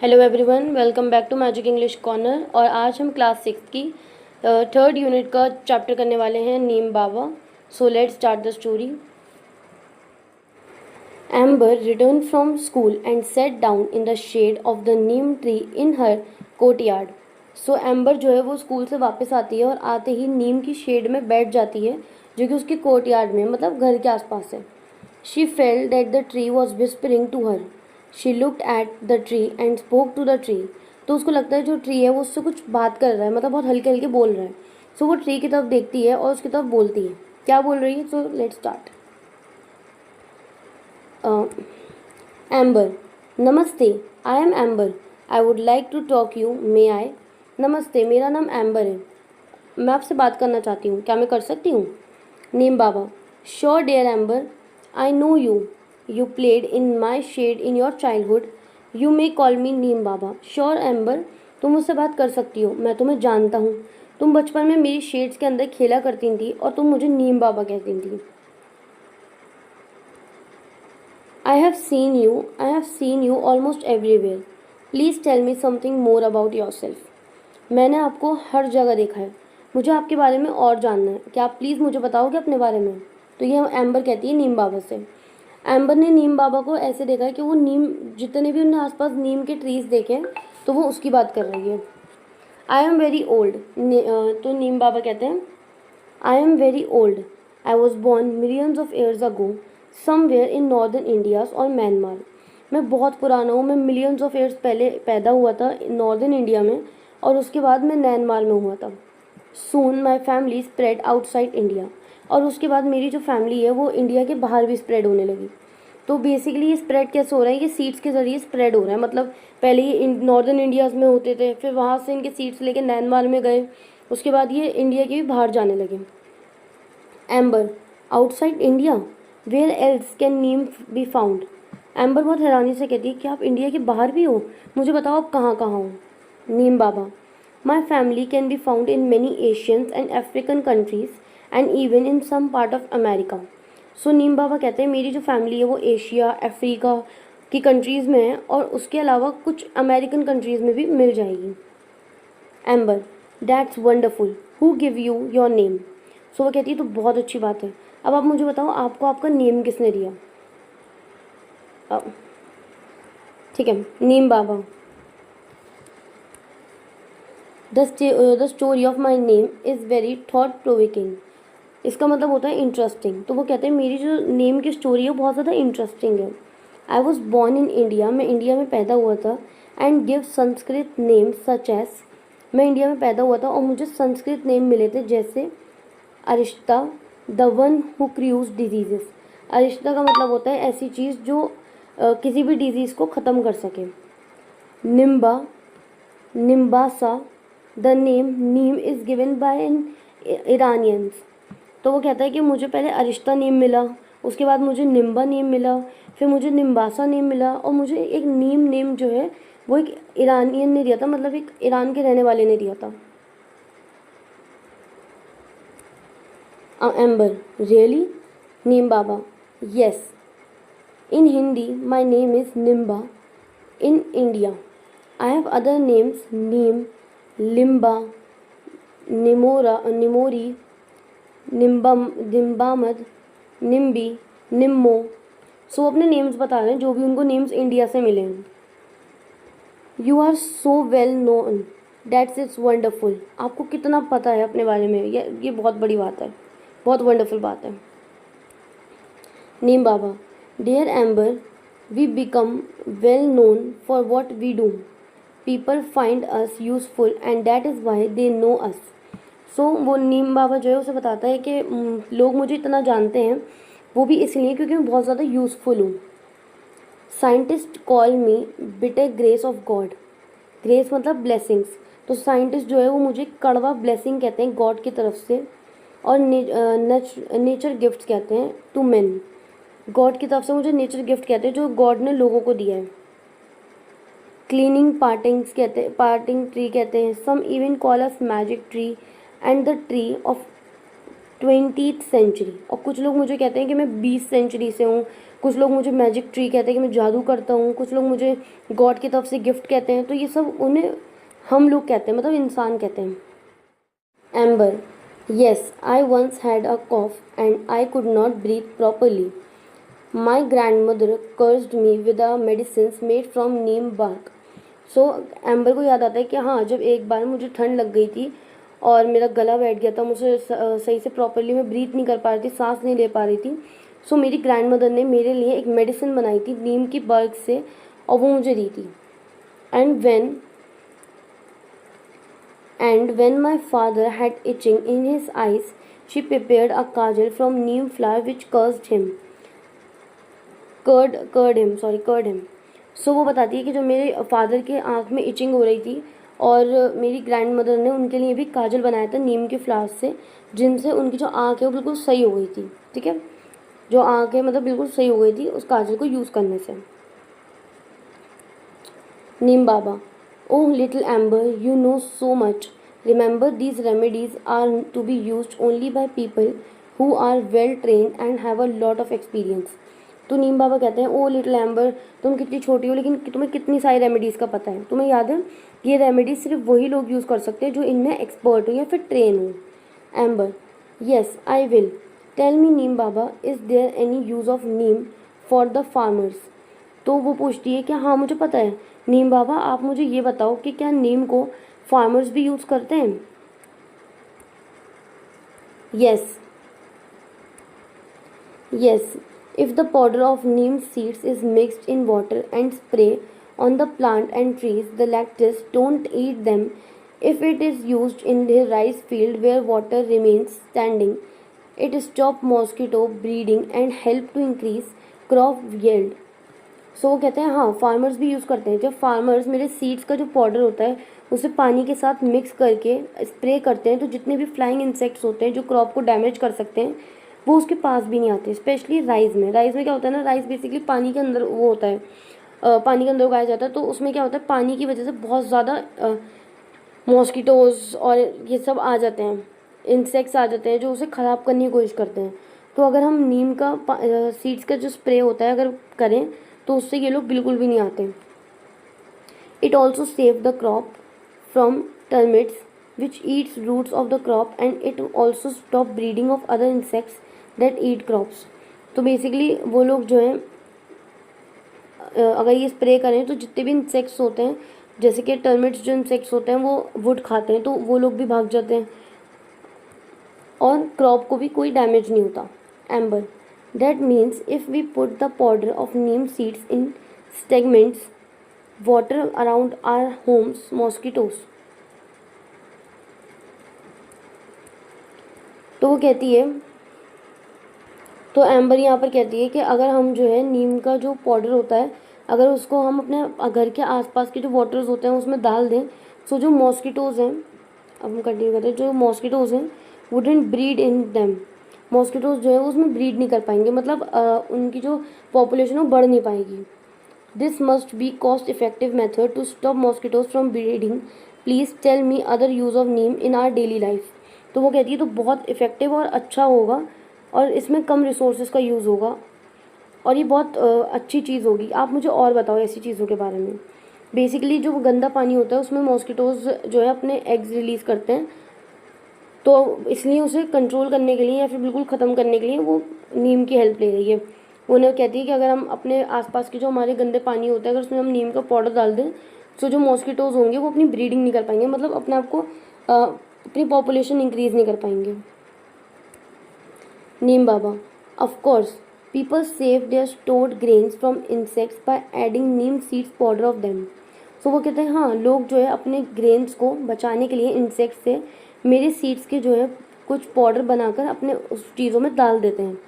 Hello everyone, welcome back to magic English corner. और आज हम क्लास 6 की थर्ड यूनिट का चैप्टर करने वाले हैं, Neem Baba. So let's start the story. Amber return from school and set down in the shade of the neem tree in her courtyard. So Amber जो है वो स्कूल से वापस आती है और आते ही नीम की शेड में बैठ जाती है, जो कि उसके कोर्टयार्ड में मतलब घर के आसपास है। She felt that the tree was whispering to her. She looked at the tree and spoke to the tree. तो उसको लगता है जो ट्री है वो उससे कुछ बात कर रहा है, मतलब बहुत हल्के हल्के बोल रहा है। सो वो ट्री की तरफ देखती है और उसकी तरफ बोलती है। क्या बोल रही है? सो लेट्स स्टार्ट। एम्बर, नमस्ते। I am Amber. I would like to talk you, may I? नमस्ते, मेरा नाम एम्बर है। मैं आपसे बात करना चाहती हूँ, क्या मैं कर सकती हूँ? Neem Baba, sure dear Amber, I know you. You played in my shade in your childhood. You may call me Neem Baba. Sure Amber, तुम मुझसे बात कर सकती हो, मैं तुम्हें जानता हूँ। तुम बचपन में मेरी शेड्स के अंदर खेला करती थी और तुम मुझे नीम बाबा कहती थी। I have seen you almost everywhere. Please tell me something more about yourself. मैंने आपको हर जगह देखा है, मुझे आपके बारे में और जानना है। क्या आप प्लीज़ मुझे बताओगे अपने बारे में? तो ये एम्बर कहती है नीम बाबा से। एम्बर ने नीम बाबा को ऐसे देखा है कि वो नीम, जितने भी उन्हें आसपास नीम के ट्रीज देखे तो वो उसकी बात कर रही है। I am very old. तो नीम बाबा कहते हैं, I am very old. I was born millions of years ago somewhere in northern India's और म्यांमार। मैं बहुत पुराना हूँ, मैं मिलियंस ऑफ ईयर्स पहले पैदा हुआ था नॉर्दर्न इंडिया में और उसके बाद मैं म्यांमार में हुआ था। Soon my family spread outside India. और उसके बाद मेरी जो फैमिली है वो इंडिया के बाहर भी स्प्रेड होने लगी। तो बेसिकली ये स्प्रेड कैसे हो रहा है? ये सीड्स के ज़रिए स्प्रेड हो रहा है। मतलब पहले ये नॉर्दर्न इंडियाज़ में होते थे, फिर वहाँ से इनके सीड्स लेके म्यांमार में गए, उसके बाद ये इंडिया के भी बाहर जाने लगे। Amber, outside India, where else can neem be found? Amber बहुत हैरानी से कहती है कि आप इंडिया के बाहर भी हो, मुझे बताओ आप कहाँ कहाँ हो? Neem Baba, my family can be found in many Asians and African countries and even in some part of America. So Neem Baba कहते हैं मेरी जो फैमिली है वो एशिया, अफ्रीका की कंट्रीज़ में है और उसके अलावा कुछ अमेरिकन कंट्रीज़ में भी मिल जाएगी। Amber, that's wonderful. Who give you your name? So वो कहती है तो बहुत अच्छी बात है। अब आप मुझे बताओ आपको आपका नेम किसने दिया? ठीक है, Neem Baba, the story of my name is very thought provoking. इसका मतलब होता है इंटरेस्टिंग। तो वो कहते हैं मेरी जो नेम की स्टोरी है वो बहुत ज़्यादा इंटरेस्टिंग है। I was born in India, मैं इंडिया में पैदा हुआ था। And give Sanskrit name such as, मैं इंडिया में पैदा हुआ था और मुझे संस्कृत नेम मिले थे जैसे Arishta, the one who cures diseases. Arishta का मतलब होता है ऐसी चीज़ जो किसी भी डिजीज़ को ख़त्म कर सके। Nimba, Nimbasa, the name Neem is given by an Iranians. तो वो कहता है कि मुझे पहले अरिश्ता नेम मिला, उसके बाद मुझे निम्बा नेम मिला, फिर मुझे निम्बासा नेम मिला और मुझे एक नीम नेम जो है वो एक ईरानियन ने दिया था, मतलब एक ईरान के रहने वाले ने दिया था। Amber, really? Neem Baba, yes. In Hindi my name is Nimba. In India I have other names Neem, Limba, Nimori, Nimbamad, Nimbi, Nimmo. So अपने नेम्स बता रहे हैं जो भी उनको नेम्स इंडिया से मिले हैं। You are so well known, that's it's wonderful. आपको कितना पता है अपने बारे में, ये बहुत बड़ी बात है, बहुत वंडरफुल बात है। Neem Baba, dear Amber, we become well known for what we do. People find us useful and that is why they know us. So वो नीम बाबा जो है उसे बताता है कि लोग मुझे इतना जानते हैं वो भी इसलिए क्योंकि मैं बहुत ज़्यादा यूज़फुल हूँ। Scientist call me bitter grace of God. Grace मतलब ब्लेसिंग्स। तो साइंटिस्ट जो है वो मुझे कड़वा ब्लेसिंग कहते हैं गॉड की तरफ से, और नेचर गिफ्ट्स कहते हैं टू मैन। गॉड की तरफ से मुझे नेचर गिफ्ट कहते हैं जो गॉड ने लोगों को दिया है। क्लीनिंग पार्टिंग्स कहते हैं, पार्टिंग ट्री कहते हैं। Some even call us magic tree and the tree of 20th century. और कुछ लोग मुझे कहते हैं कि मैं 20 सेंचुरी से हूँ, कुछ लोग मुझे मैजिक ट्री कहते हैं कि मैं जादू करता हूँ, कुछ लोग मुझे गॉड की तरफ से गिफ्ट कहते हैं। तो ये सब उन्हें हम लोग कहते हैं, मतलब इंसान कहते हैं। Amber, yes I once had a cough and I could not breathe properly. My grandmother cursed me with a medicine made from neem bark. So Amber को याद आता है कि हाँ, जब एक बार मुझे ठंड लग गई थी और मेरा गला बैठ गया था, मुझे सही से प्रॉपरली मैं ब्रीथ नहीं कर पा रही थी, सांस नहीं ले पा रही थी। सो मेरी ग्रैंड मदर ने मेरे लिए एक मेडिसिन बनाई थी नीम की बर्ग से, और वो मुझे दी थी। And when my father had itching in his eyes, she prepared a kajal from neem flower which curd him. सो वो बताती है कि जो मेरे फादर के आँख में इचिंग हो रही थी, और मेरी ग्रैंड मदर ने उनके लिए भी काजल बनाया था नीम के फ्लावर्स से, जिनसे उनकी जो आँख है वो बिल्कुल सही हो गई थी। ठीक है, जो आँख है मतलब बिल्कुल सही हो गई थी उस काजल को यूज़ करने से। Neem Baba, oh little Amber, you know so much. Remember these remedies are to be used only by people who are well trained and have a lot of experience. तो नीम बाबा कहते हैं, ओ लिटिल एम्बर, तुम कितनी छोटी हो लेकिन तुम्हें कितनी सारी रेमेडीज़ का पता है। तुम्हें याद है ये रेमेडीज सिर्फ वही लोग यूज़ कर सकते हैं जो इनमें एक्सपर्ट हो या फिर ट्रेन हो। Amber, yes I will, tell me Neem Baba, is there any use of neem for the farmers. तो वो पूछती है कि हाँ मुझे पता है नीम बाबा, आप मुझे ये बताओ कि क्या नीम को फार्मर्स भी यूज़ करते हैं। Yes yes, if the powder of neem seeds is mixed in water and spray on the plant and trees, the lactose don't eat them. If it is used in the rice field where water remains standing, it stop mosquito breeding and help to increase crop yield. सो वो कहते हैं हाँ farmers भी use करते हैं। जब farmers मेरे seeds का जो पाउडर होता है उसे पानी के साथ मिक्स करके स्प्रे करते हैं, तो जितने भी फ्लाइंग इंसेक्ट्स होते हैं जो क्रॉप को डैमेज कर सकते हैं वो उसके पास भी नहीं आते। स्पेशली राइस में क्या होता है ना, राइस बेसिकली पानी के अंदर वो होता है, पानी के अंदर उगाया जाता है। तो उसमें क्या होता है, पानी की वजह से बहुत ज़्यादा मॉस्किटोज़ और ये सब आ जाते हैं, इंसेक्ट्स आ जाते हैं जो उसे ख़राब करने की कोशिश करते हैं। तो अगर हम नीम का सीड्स का जो स्प्रे होता है अगर करें तो उससे ये लोग बिल्कुल भी नहीं आते। It also save the crop from termites which eats roots of the crop and it also stop breeding of other insects that eat crops. तो बेसिकली वो लोग जो हैं अगर ये स्प्रे करें तो जितने भी इंसेक्ट्स होते हैं, जैसे कि टर्मिट्स जो इंसेक्ट्स होते हैं वो वुड खाते हैं, तो वो लोग भी भाग जाते हैं और क्रॉप को भी कोई डैमेज नहीं होता। Amber, that means if we put the powder of neem seeds in stagnant water around our homes, mosquitoes. तो वो कहती है, तो एम्बर यहाँ पर कहती है कि अगर हम जो है नीम का जो पाउडर होता है अगर उसको हम अपने घर के आसपास के जो वाटर्स होते हैं उसमें डाल दें, तो जो मॉस्किटोज़ हैं, अब हम कंटिन्यू करते हैं, जो मॉस्किटोज़ हैं wouldn't breed in them. Mosquitoes जो है वो उसमें ब्रीड नहीं कर पाएंगे, मतलब उनकी जो पॉपुलेशन है वो बढ़ नहीं पाएगी। This must be cost effective method to stop mosquitoes from breeding. Please tell me other use of neem in our daily life. तो वो कहती है तो बहुत इफेक्टिव और अच्छा होगा और इसमें कम रिसोर्सेज का यूज़ होगा और ये बहुत अच्छी चीज़ होगी। आप मुझे और बताओ ऐसी चीज़ों के बारे में। बेसिकली जो गंदा पानी होता है उसमें मॉस्किटोज़ जो है अपने एग्स रिलीज़ करते हैं, तो इसलिए उसे कंट्रोल करने के लिए या फिर बिल्कुल ख़त्म करने के लिए वो नीम की हेल्प ले रही है। वो उन्हें कहती है कि अगर हम अपने आसपास के जो हमारे गंदे पानी होता है अगर उसमें हम नीम का पाउडर डाल दें तो जो मॉस्किटोज़ होंगे वो अपनी ब्रीडिंग नहीं कर पाएंगे, मतलब अपने आप को अपनी पॉपुलेशन इंक्रीज़ नहीं कर पाएंगे। Neem Baba, of course people save their stored grains from insects by adding neem seeds powder of them. तो वो कहते हैं हाँ लोग जो है अपने ग्रेन्स को बचाने के लिए इंसेक्ट से मेरे सीड्स के जो है कुछ पाउडर बनाकर अपने उस चीज़ों में डाल देते हैं।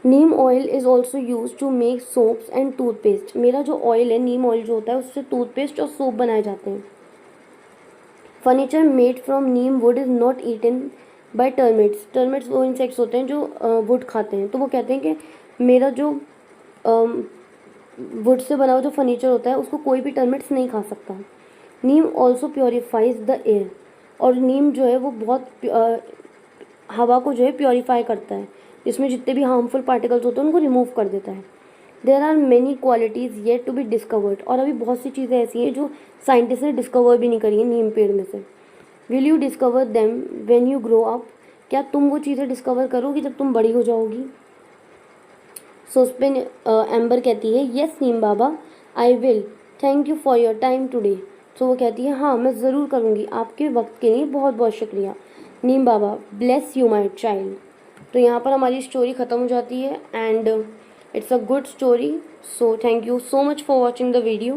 Neem oil is also use to make soaps and toothpaste. मेरा जो ऑयल है नीम ऑयल जो होता है उससे टूथपेस्ट और सोप बनाए जाते हैं। Furniture made from neem wood is not eaten by termites. Termites वो इंसेक्ट्स होते हैं जो वुड खाते हैं। तो वो कहते हैं कि मेरा जो वुड से बना हुआ जो फर्नीचर होता है उसको कोई भी टर्मिट्स नहीं खा सकता। नीम ऑल्सो प्योरीफाइज द एयर। और नीम जो है वो बहुत हवा को जो है प्योरीफाई करता है, जिसमें जितने भी हार्मफुल पार्टिकल्स होते हैं उनको रिमूव कर देता है। There are many qualities yet to be discovered, और अभी बहुत सी चीज़ें ऐसी हैं जो साइंटिस्ट ने डिस्कवर भी नहीं करी है नीम पेड़ में से। Will you discover them when you grow up, क्या तुम वो चीज़ें डिस्कवर करोगी जब तुम बड़ी हो जाओगी? सो उस पर एम्बर कहती है yes Neem Baba, I will, thank you for your time today. तो वो कहती है हाँ मैं ज़रूर करूँगी, आपके वक्त के लिए बहुत बहुत शुक्रिया नीम बाबा, ब्लेस यू माई चाइल्ड। तो यहाँ पर हमारी स्टोरी ख़त्म हो जाती है and it's a good story. So thank you so much for watching the video.